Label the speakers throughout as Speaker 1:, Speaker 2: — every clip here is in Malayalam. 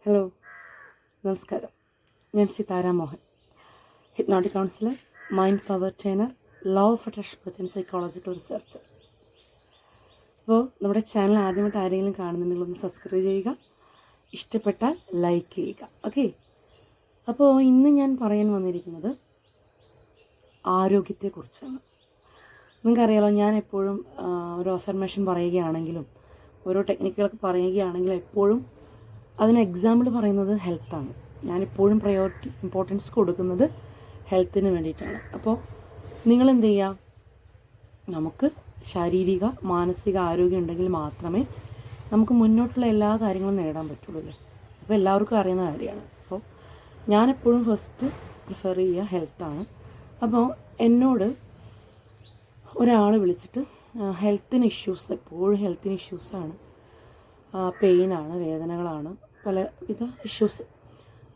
Speaker 1: ഹലോ, നമസ്കാരം. ഞാൻ Sithara Mohan, hypnotic counsellor, mind power trainer, law of attraction coach and psychological researcher. അപ്പോൾ നമ്മുടെ ചാനൽ ആദ്യമായിട്ട് ആരെങ്കിലും കാണുന്നുണ്ടെങ്കിൽ ഒന്ന് സബ്സ്ക്രൈബ് ചെയ്യുക, ഇഷ്ടപ്പെട്ടാൽ ലൈക്ക് ചെയ്യുക. ഓക്കെ, അപ്പോൾ ഇന്ന് ഞാൻ പറയാൻ വന്നിരിക്കുന്നത് ആരോഗ്യത്തെക്കുറിച്ചാണ്. നിങ്ങൾക്കറിയാലോ, ഞാൻ എപ്പോഴും ഒരു അഫർമേഷൻ പറയുകയാണെങ്കിലും ഓരോ ടെക്നിക്കുകളൊക്കെ പറയുകയാണെങ്കിലും എപ്പോഴും അതിന് എക്സാമ്പിൾ പറയുന്നത് ഹെൽത്താണ്. ഞാനെപ്പോഴും ഇമ്പോർട്ടൻസ് കൊടുക്കുന്നത് ഹെൽത്തിന് വേണ്ടിയിട്ടാണ്. അപ്പോൾ നിങ്ങളെന്ത് ചെയ്യുക, നമുക്ക് ശാരീരിക മാനസിക ആരോഗ്യം ഉണ്ടെങ്കിൽ മാത്രമേ നമുക്ക് മുന്നോട്ടുള്ള എല്ലാ കാര്യങ്ങളും നേടാൻ പറ്റുള്ളൂ അല്ലേ. അപ്പോൾ എല്ലാവർക്കും അറിയുന്ന കാര്യമാണ്. സോ ഞാനെപ്പോഴും ഫസ്റ്റ് പ്രിഫർ ചെയ്യുക ഹെൽത്താണ്. അപ്പോൾ എന്നോട് ഒരാൾ വിളിച്ചിട്ട് ഹെൽത്തിന് ഇഷ്യൂസ്, എപ്പോഴും ഹെൽത്തിന് ഇഷ്യൂസാണ്, പെയിനാണ്, വേദനകളാണ്, പലവിധ ഇഷ്യൂസ്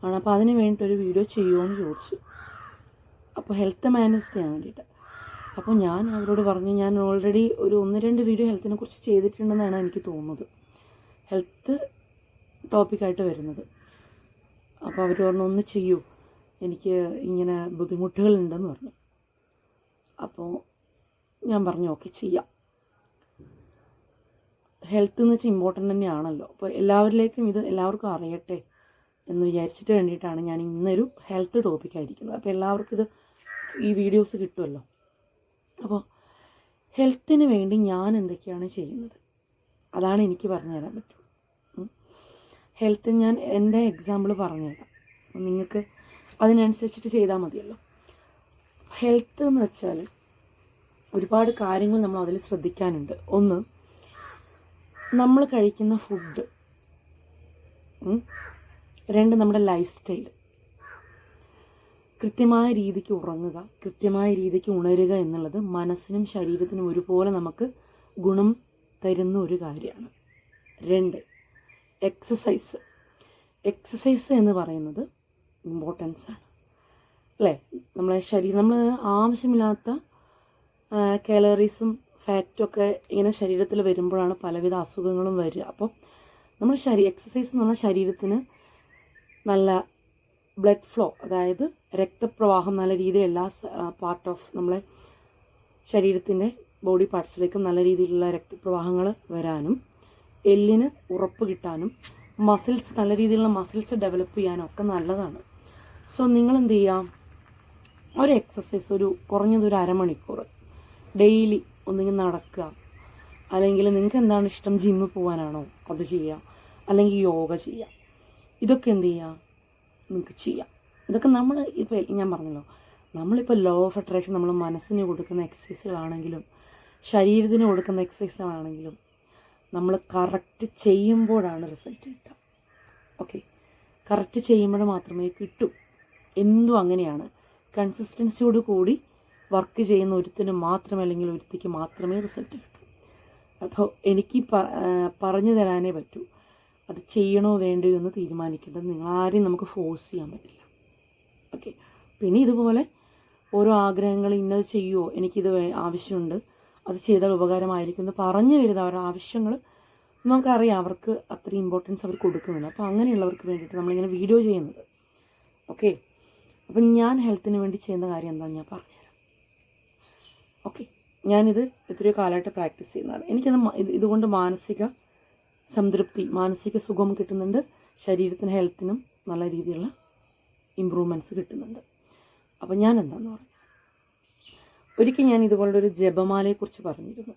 Speaker 1: ആണ്. അപ്പോൾ അതിന് വേണ്ടിയിട്ടൊരു വീഡിയോ ചെയ്യുമോ എന്ന് ചോദിച്ചു. അപ്പോൾ ഹെൽത്ത് മാനേജ് ചെയ്യാൻ വേണ്ടിയിട്ട്. അപ്പോൾ ഞാൻ അവരോട് പറഞ്ഞു, ഞാൻ ഓൾറെഡി ഒരു 1-2 വീഡിയോ ഹെൽത്തിനെ കുറിച്ച് ചെയ്തിട്ടുണ്ടെന്നാണ് എനിക്ക് തോന്നുന്നത്, ഹെൽത്ത് ടോപ്പിക്കായിട്ട് വരുന്നത്. അപ്പോൾ അവർ പറഞ്ഞു, ഒന്ന് ചെയ്യൂ, എനിക്ക് ഇങ്ങനെ ബുദ്ധിമുട്ടുകളുണ്ടെന്ന് പറഞ്ഞു. അപ്പോൾ ഞാൻ പറഞ്ഞു ഓക്കെ ചെയ്യാം. ഹെൽത്ത് എന്ന് വെച്ചാൽ ഇമ്പോർട്ടൻ്റ് തന്നെയാണല്ലോ. അപ്പോൾ എല്ലാവരിലേക്കും ഇത് എല്ലാവർക്കും അറിയട്ടെ എന്ന് വിചാരിച്ചിട്ട് വേണ്ടിയിട്ടാണ് ഞാൻ ഇന്നൊരു ഹെൽത്ത് ടോപ്പിക്കായിരിക്കുന്നത്. അപ്പോൾ എല്ലാവർക്കും ഈ വീഡിയോസ് കിട്ടുമല്ലോ. അപ്പോൾ ഹെൽത്തിന് വേണ്ടി ഞാൻ എന്തൊക്കെയാണ് ചെയ്യുന്നത്, അതാണ് എനിക്ക് പറഞ്ഞു തരാൻ പറ്റും. ഹെൽത്ത് ഞാൻ എൻ്റെ എക്സാമ്പിൾ പറഞ്ഞുതരാം, നിങ്ങൾക്ക് അതിനനുസരിച്ചിട്ട് ചെയ്താൽ മതിയല്ലോ. ഹെൽത്ത് എന്ന് വെച്ചാൽ ഒരുപാട് കാര്യങ്ങൾ നമ്മൾ അതിൽ ശ്രദ്ധിക്കാനുണ്ട്. ഒന്ന്, നമ്മൾ കഴിക്കുന്ന ഫുഡ്. 2, നമ്മുടെ ലൈഫ് സ്റ്റൈൽ. കൃത്യമായ രീതിക്ക് ഉറങ്ങുക, കൃത്യമായ രീതിക്ക് ഉണരുക എന്നുള്ളത് മനസ്സിനും ശരീരത്തിനും ഒരുപോലെ നമുക്ക് ഗുണം തരുന്ന ഒരു കാര്യമാണ്. 2, എക്സസൈസ്. എക്സസൈസ് എന്ന് പറയുന്നത് ഇമ്പോർട്ടൻസാണ് അല്ലേ. നമ്മളെ ശരീരം, നമ്മൾ ആവശ്യമില്ലാത്ത കാലറീസും ഫാറ്റും ഒക്കെ ഇങ്ങനെ ശരീരത്തിൽ വരുമ്പോഴാണ് പലവിധ അസുഖങ്ങളും വരിക. അപ്പോൾ നമ്മൾ എക്സസൈസ് എന്ന് പറഞ്ഞാൽ ശരീരത്തിന് നല്ല ബ്ലഡ് ഫ്ലോ, അതായത് രക്തപ്രവാഹം നല്ല രീതിയിൽ എല്ലാ പാർട്ട് ഓഫ് നമ്മളെ ശരീരത്തിൻ്റെ ബോഡി പാർട്സിലേക്കും നല്ല രീതിയിലുള്ള രക്തപ്രവാഹങ്ങൾ വരാനും എല്ലിന് ഉറപ്പ് കിട്ടാനും മസിൽസ് നല്ല രീതിയിലുള്ള മസിൽസ് ഡെവലപ്പ് ചെയ്യാനും ഒക്കെ നല്ലതാണ്. സോ നിങ്ങൾ എന്ത് ചെയ്യാം, ഒരു എക്സസൈസ് കുറഞ്ഞതൊരു അരമണിക്കൂർ ഡെയിലി ഒന്നിങ്ങനെ നടക്കുക, അല്ലെങ്കിൽ നിങ്ങൾക്ക് എന്താണ് ഇഷ്ടം, ജിമ്മിൽ പോകാനാണോ അത് ചെയ്യാം, അല്ലെങ്കിൽ യോഗ ചെയ്യാം. ഇതൊക്കെ എന്ത് ചെയ്യാം, നിങ്ങൾക്ക് ചെയ്യാം. ഇതൊക്കെ നമ്മൾ ഇപ്പോൾ ഞാൻ പറഞ്ഞല്ലോ, നമ്മളിപ്പോൾ ലോ ഓഫ് അട്രാക്ഷൻ നമ്മൾ മനസ്സിന് കൊടുക്കുന്ന എക്സസൈസുകളാണെങ്കിലും ശരീരത്തിന് കൊടുക്കുന്ന എക്സസൈസുകളാണെങ്കിലും നമ്മൾ കറക്റ്റ് ചെയ്യുമ്പോഴാണ് റിസൾട്ട് കിട്ടുക. ഓക്കെ, കറക്റ്റ് ചെയ്യുമ്പോൾ മാത്രമേ കിട്ടൂ. എന്തും അങ്ങനെയാണ്. കൺസിസ്റ്റൻസിയോട് കൂടി വർക്ക് ചെയ്യുന്ന ഒരുത്തിന് മാത്രമേ, അല്ലെങ്കിൽ ഒരുത്തിക്ക് മാത്രമേ റിസൾട്ട് കിട്ടൂ. അപ്പോൾ എനിക്ക് പറഞ്ഞു തരാനേ പറ്റൂ, അത് ചെയ്യണോ വേണ്ടയോ എന്ന് തീരുമാനിക്കേണ്ടത് നിങ്ങളാരെയും നമുക്ക് ഫോഴ്സ് ചെയ്യാൻ പറ്റില്ല. ഓക്കെ, പിന്നെ ഇതുപോലെ ഓരോ ആഗ്രഹങ്ങൾ, ഇന്നത് ചെയ്യുമോ, എനിക്കിത് ആവശ്യമുണ്ട്, അത് ചെയ്താൽ ഉപകാരമായിരിക്കും എന്ന് പറഞ്ഞു വരുന്ന അവരുടെ ആവശ്യങ്ങൾ നമുക്കറിയാം, അവർക്ക് അത്രയും ഇമ്പോർട്ടൻസ് അവർ കൊടുക്കുന്നുണ്ട്. അപ്പോൾ അങ്ങനെയുള്ളവർക്ക് വേണ്ടിയിട്ട് നമ്മളിങ്ങനെ വീഡിയോ ചെയ്യുന്നത്. ഓക്കെ, അപ്പം ഞാൻ ഹെൽത്തിന് വേണ്ടി ചെയ്യുന്ന കാര്യം എന്താണെന്ന് ഞാൻ പറഞ്ഞുതരാം. ഓക്കെ, ഞാനിത് എത്രയോ കാലമായിട്ട് പ്രാക്ടീസ് ചെയ്യുന്നതാണ്. എനിക്കത് ഇതുകൊണ്ട് മാനസിക സംതൃപ്തി, മാനസിക സുഖം കിട്ടുന്നുണ്ട്, ശരീരത്തിന് ഹെൽത്തിനും നല്ല രീതിയിലുള്ള ഇമ്പ്രൂവ്മെൻറ്റ്സ് കിട്ടുന്നുണ്ട്. അപ്പം ഞാൻ എന്താണെന്ന് പറഞ്ഞു, ഒരിക്കൽ ഞാൻ ഇതുപോലുള്ള ഒരു ജപമാലയെക്കുറിച്ച് പറഞ്ഞിരുന്നു.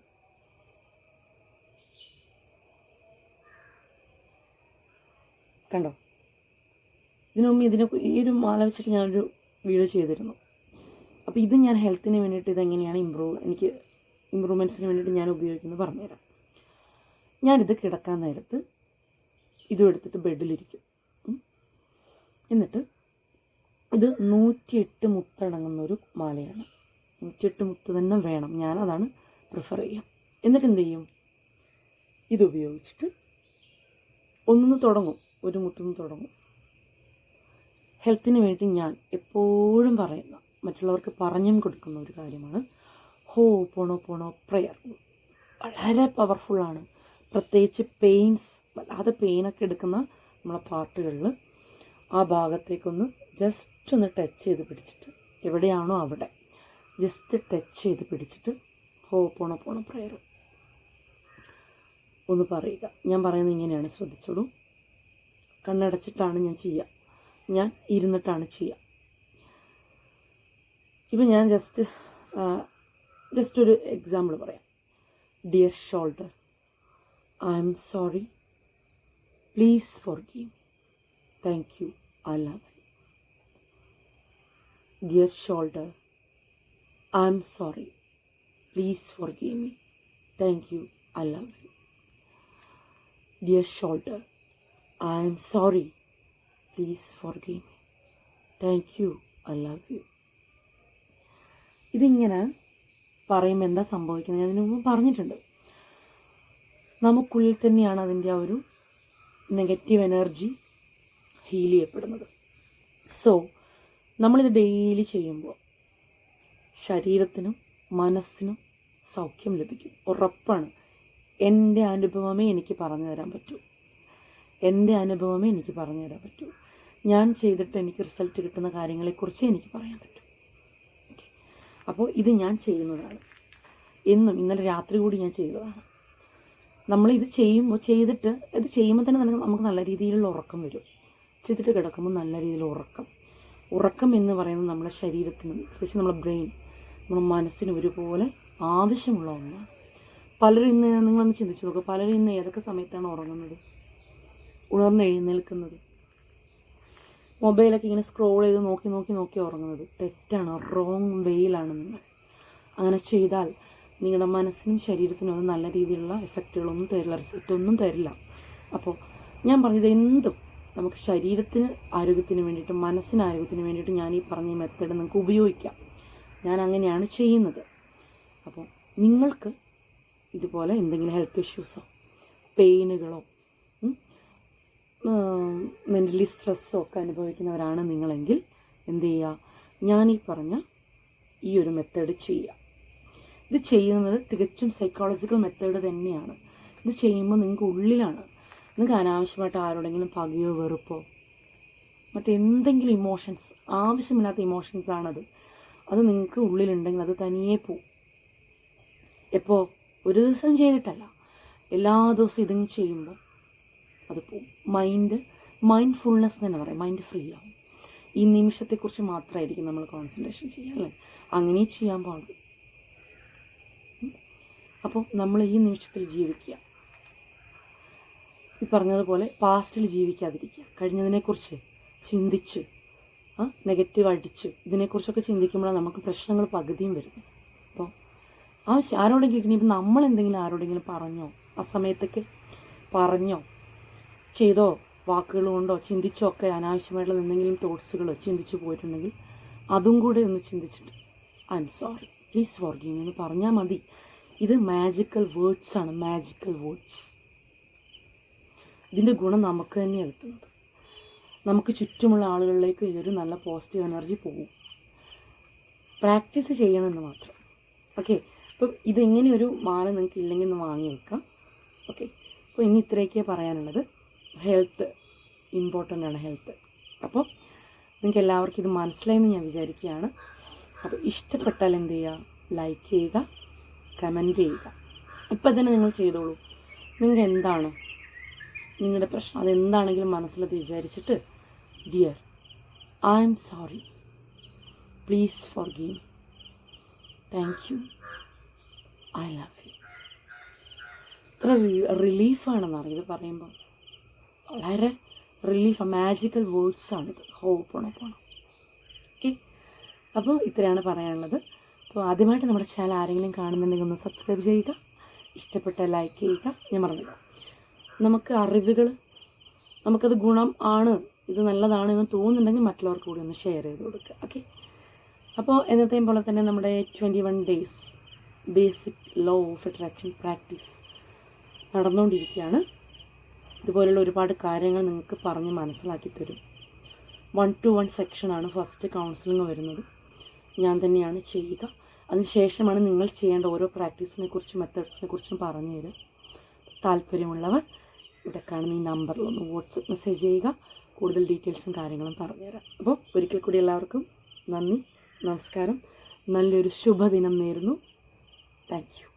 Speaker 1: കണ്ടോ, ഇതിനുമുമ്പ് ഈ ഒരു മാല വെച്ചിട്ട് ഞാനൊരു വീഡിയോ ചെയ്തിരുന്നു. അപ്പോൾ ഇത് ഞാൻ ഹെൽത്തിന് വേണ്ടിയിട്ട് ഇതെങ്ങനെയാണ് എനിക്ക് ഇമ്പ്രൂവ്മെൻറ്റ്സിന് വേണ്ടിയിട്ട് ഞാൻ ഉപയോഗിക്കുന്നത് പറഞ്ഞുതരാം. ഞാനിത് കിടക്കാൻ നേരത്ത് ഇതും എടുത്തിട്ട് ബെഡിലിരിക്കും. എന്നിട്ട് ഇത് 108 മുത്തടങ്ങുന്നൊരു മാലയാണ്. 108 മുത്ത് തന്നെ വേണം, ഞാനതാണ് പ്രിഫർ ചെയ്യാം. എന്നിട്ട് എന്ത് ചെയ്യും, ഇതുപയോഗിച്ചിട്ട് ഒന്നിന്ന് തുടങ്ങും, ഒരു മുത്തുനിന്ന് തുടങ്ങും. ഹെൽത്തിന് വേണ്ടി ഞാൻ എപ്പോഴും പറയുന്ന, മറ്റുള്ളവർക്ക് പറഞ്ഞും കൊടുക്കുന്ന ഒരു കാര്യമാണ് ഹോപ്പോണോപോണോ പ്രെയർ. വളരെ പവർഫുള്ളാണ്. പ്രത്യേകിച്ച് വല്ലാതെ പെയിനൊക്കെ എടുക്കുന്ന നമ്മളെ പാർട്ടുകളിൽ ആ ഭാഗത്തേക്കൊന്ന് ജസ്റ്റ് ഒന്ന് ടച്ച് ചെയ്ത് പിടിച്ചിട്ട്, എവിടെയാണോ അവിടെ ജസ്റ്റ് ടച്ച് ചെയ്ത് പിടിച്ചിട്ട് ഹോപ്പോണോപ്പോണോ പ്രയർ ഒന്ന് പറയുക. ഞാൻ പറയുന്നത് ഇങ്ങനെയാണ്, ശ്രദ്ധിച്ചോളൂ. കണ്ണടച്ചിട്ടാണ് ഞാൻ ചെയ്യുക, ഞാൻ ഇരുന്നിട്ടാണ് ചെയ്യുക. ഇപ്പം ഞാൻ ജസ്റ്റ് ഒരു എക്സാമ്പിൾ പറയാം. Dear shoulder, I am sorry, please forgive, thank you, I love you. Dear shoulder, I am sorry, please forgive me, thank you, I love you. Dear shoulder, I am sorry. Please forgive me. Thank you. I love you. ഇതിങ്ങനെ പറയുമ്പോൾ എന്താ സംഭവിക്കുന്നത്? ഞാൻ ഇതിനു മുമ്പ് പറഞ്ഞിട്ടുണ്ട്. നമുക്കുള്ളിൽ തന്നെയാണ് അതിൻ്റെ ആ ഒരു നെഗറ്റീവ് എനർജി ഹീൽ ചെയ്യപ്പെടുന്നത്. സോ നമ്മളിത് ഡെയിലി ചെയ്യുമ്പോൾ ശരീരത്തിനും മനസ്സിനും സൗഖ്യം ലഭിക്കും, ഉറപ്പാണ്. എൻ്റെ അനുഭവമേ എനിക്ക് പറഞ്ഞു തരാൻ പറ്റൂ. ഞാൻ ചെയ്തിട്ട് എനിക്ക് റിസൾട്ട് കിട്ടുന്ന കാര്യങ്ങളെക്കുറിച്ച് എനിക്ക് പറയാൻ പറ്റും. അപ്പോൾ ഇത് ഞാൻ ചെയ്യുന്നതാണ്. ഇന്നലെ രാത്രി കൂടി ഞാൻ ചെയ്തതാണ്. നമ്മളിത് ചെയ്യുമ്പോൾ തന്നെ നമുക്ക് നല്ല രീതിയിലുള്ള ഉറക്കം വരും. ചെയ്തിട്ട് കിടക്കുമ്പോൾ നല്ല രീതിയിലുള്ള ഉറക്കം എന്ന് പറയുന്നത് നമ്മുടെ ശരീരത്തിനും പ്രത്യേകിച്ച് നമ്മുടെ ബ്രെയിൻ, നമ്മുടെ മനസ്സിനും ഒരുപോലെ ആവശ്യമുള്ള ഒന്നാണ്. പലരും ഇന്ന് നിങ്ങളൊന്ന് ചിന്തിച്ച് നോക്കുക, പലരും ഇന്ന് ഏതൊക്കെ സമയത്താണ് ഉറങ്ങുന്നത്, ഉണർന്നെഴുന്നേൽക്കുന്നത്? മൊബൈലൊക്കെ ഇങ്ങനെ സ്ക്രോൾ ചെയ്ത് നോക്കി ഉറങ്ങുന്നത് തെറ്റാണ്, റോങ് വേയിലാണ് നിങ്ങൾ. അങ്ങനെ ചെയ്താൽ നിങ്ങളുടെ മനസ്സിനും ശരീരത്തിനും അത് നല്ല രീതിയിലുള്ള എഫക്റ്റുകളൊന്നും തരില്ല, റിസൾട്ടൊന്നും തരില്ല. അപ്പോൾ ഞാൻ പറഞ്ഞത് എന്തും നമുക്ക് ശരീരത്തിന് ആരോഗ്യത്തിന് വേണ്ടിയിട്ട്, മനസ്സിന് ആരോഗ്യത്തിന് വേണ്ടിയിട്ട് ഞാൻ ഈ പറഞ്ഞ മെത്തേഡ് നിങ്ങൾക്ക് ഉപയോഗിക്കാം. ഞാൻ അങ്ങനെയാണ് ചെയ്യുന്നത്. അപ്പോൾ നിങ്ങൾക്ക് ഇതുപോലെ എന്തെങ്കിലും ഹെൽത്ത് ഇഷ്യൂസോ പെയിനുകളോ മെൻ്റലി സ്ട്രെസ്സോ ഒക്കെ അനുഭവിക്കുന്നവരാണ് നിങ്ങളെങ്കിൽ എന്ത് ചെയ്യുക, ഞാനീ പറഞ്ഞ ഈ ഒരു മെത്തേഡ് ചെയ്യുക. ഇത് ചെയ്യുന്നത് തികച്ചും സൈക്കോളജിക്കൽ മെത്തേഡ് തന്നെയാണ്. ഇത് ചെയ്യുമ്പോൾ നിങ്ങൾക്ക് ഉള്ളിലാണ്, നിങ്ങൾക്ക് അനാവശ്യമായിട്ട് ആരോടെങ്കിലും പകയോ വെറുപ്പോ മറ്റെന്തെങ്കിലും ഇമോഷൻസ്, ആവശ്യമില്ലാത്ത ഇമോഷൻസാണത്, അത് നിങ്ങൾക്ക് ഉള്ളിലുണ്ടെങ്കിൽ അത് തനിയെ പോവും. എപ്പോൾ? ഒരു ദിവസം ചെയ്തിട്ടല്ല, എല്ലാ ദിവസവും ഇതിങ്ങനെ ചെയ്യുമ്പോൾ അത് പോവും. മൈൻഡ്ഫുൾനെസ് തന്നെ പറയാം, മൈൻഡ് ഫ്രീ ആവും. ഈ നിമിഷത്തെക്കുറിച്ച് മാത്രമായിരിക്കും നമ്മൾ കോൺസെൻട്രേഷൻ ചെയ്യുക, അല്ലേ? അങ്ങനെ ചെയ്യാൻ പാടും. അപ്പോൾ നമ്മൾ ഈ നിമിഷത്തിൽ ജീവിക്കുക. ഈ പറഞ്ഞതുപോലെ പാസ്റ്റിൽ ജീവിക്കാതിരിക്കുക. കഴിഞ്ഞതിനെക്കുറിച്ച് ചിന്തിച്ച് നെഗറ്റീവ് അടിച്ച് ഇതിനെക്കുറിച്ചൊക്കെ ചിന്തിക്കുമ്പോഴാണ് നമുക്ക് പ്രശ്നങ്ങൾ പകുതിയും വരുന്നത്. അപ്പോൾ ആരോടെങ്കിലും ഇനിയിപ്പോൾ നമ്മളെന്തെങ്കിലും ആരോടെങ്കിലും പറഞ്ഞോ, ആ സമയത്തൊക്കെ പറഞ്ഞോ ചെയ്തോ വാക്കുകൾ കൊണ്ടോ ചിന്തിച്ചോ ഒക്കെ അനാവശ്യമായിട്ടുള്ള എന്തെങ്കിലും തോട്ട്സുകളോ ചിന്തിച്ചു പോയിട്ടുണ്ടെങ്കിൽ അതും കൂടെ ഒന്ന് ചിന്തിച്ചിട്ട് I am sorry, please forgive me എന്ന് പറഞ്ഞാൽ മതി. ഇത് മാജിക്കൽ വേർഡ്സാണ്, മാജിക്കൽ വേർഡ്സ്. ഇതിൻ്റെ ഗുണം നമുക്ക് തന്നെയാണ് എത്തുന്നത്. നമുക്ക് ചുറ്റുമുള്ള ആളുകളിലേക്ക് ഈ ഒരു നല്ല പോസിറ്റീവ് എനർജി പോകും. പ്രാക്ടീസ് ചെയ്യണമെന്ന് മാത്രം. ഓക്കെ, അപ്പം ഇതിങ്ങനെ ഒരു മാല നിങ്ങൾക്ക് ഇല്ലെങ്കിൽ ഒന്ന് വാങ്ങി വെക്കാം. ഓക്കെ, അപ്പോൾ ഇനി ഇത്രയൊക്കെ പറയാനുള്ളത്. ഹെൽത്ത് ഇമ്പോർട്ടൻ്റ് ആണ്, ഹെൽത്ത്. അപ്പോൾ നിങ്ങൾക്ക് എല്ലാവർക്കും ഇത് മനസ്സിലായെന്ന് ഞാൻ വിചാരിക്കുകയാണ്. അപ്പോൾ ഇഷ്ടപ്പെട്ടാൽ എന്ത് ചെയ്യുക, ലൈക്ക് ചെയ്യുക, കമൻറ്റ് ചെയ്യുക. ഇപ്പം തന്നെ നിങ്ങൾ ചെയ്തോളൂ. നിങ്ങൾക്ക് എന്താണ് നിങ്ങളുടെ പ്രശ്നം, അതെന്താണെങ്കിലും മനസ്സിലത് വിചാരിച്ചിട്ട് dear I am sorry, please forgive me, thank you, I love you. ഇത്ര റിലീഫാണെന്നറിയാം ഇത് പറയുമ്പോൾ, വളരെ റിലീഫ്, മാജിക്കൽ വേർഡ്സാണിത്. പോണം. ഓക്കെ, അപ്പോൾ ഇത്രയാണ് പറയാനുള്ളത്. അപ്പോൾ ആദ്യമായിട്ട് നമ്മുടെ ചാനൽ ആരെങ്കിലും കാണുന്നുണ്ടെങ്കിൽ ഒന്ന് സബ്സ്ക്രൈബ് ചെയ്യുക, ഇഷ്ടപ്പെട്ട ലൈക്ക് ചെയ്യുക. ഞാൻ പറഞ്ഞില്ല, നമുക്ക് അറിവുകൾ, നമുക്കത് ഗുണം ആണ്, ഇത് നല്ലതാണ് എന്ന് തോന്നുന്നുണ്ടെങ്കിൽ മറ്റുള്ളവർക്ക് കൂടി ഒന്ന് ഷെയർ ചെയ്ത് കൊടുക്കുക. ഓക്കെ, അപ്പോൾ എന്നത്തെയും പോലെ തന്നെ നമ്മുടെ 21 days basic law of attraction practice നടന്നുകൊണ്ടിരിക്കുകയാണ്. ഇതുപോലുള്ള ഒരുപാട് കാര്യങ്ങൾ നിങ്ങൾക്ക് പറഞ്ഞ് മനസ്സിലാക്കി തരും. 1-to-1 സെക്ഷനാണ് ഫസ്റ്റ് കൗൺസിലിംഗ് വരുന്നത്. ഞാൻ തന്നെയാണ് ചെയ്യുക. അതിനുശേഷമാണ് നിങ്ങൾ ചെയ്യേണ്ട ഓരോ പ്രാക്ടീസിനെ കുറിച്ചും മെത്തേഡ്സിനെ കുറിച്ചും പറഞ്ഞു തരും. താല്പര്യമുള്ളവർ ഇവിടെ കാണുന്ന ഈ നമ്പറിലൊന്ന് വാട്സപ്പ് മെസ്സേജ് ചെയ്യുക. കൂടുതൽ ഡീറ്റെയിൽസും കാര്യങ്ങളും പറഞ്ഞുതരാം. അപ്പോൾ ഒരിക്കൽ കൂടി എല്ലാവർക്കും നന്ദി, നമസ്കാരം. നല്ലൊരു ശുഭദിനം നേരുന്നു. Thank you.